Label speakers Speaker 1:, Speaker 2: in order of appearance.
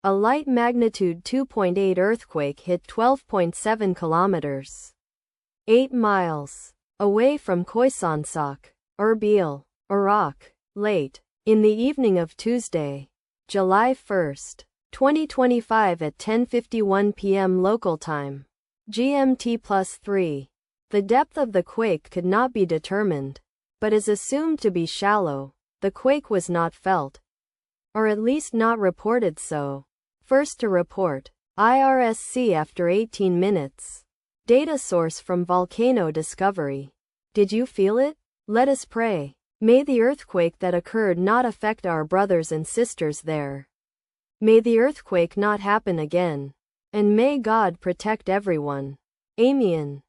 Speaker 1: A light magnitude 2.8 earthquake hit 12.7 kilometers, 8 miles, away from Koysinceq, Erbil, Iraq, late in the evening of Tuesday, July 1, 2025 at 10:51 p.m. local time, GMT+3. The depth of the quake could not be determined, but is assumed to be shallow. The quake was not felt, or at least not reported so. First to report, IRSC after 18 minutes. Data source from Volcano Discovery. Did you feel it? Let us pray. May the earthquake that occurred not affect our brothers and sisters there. May the earthquake not happen again. And may God protect everyone. Amen.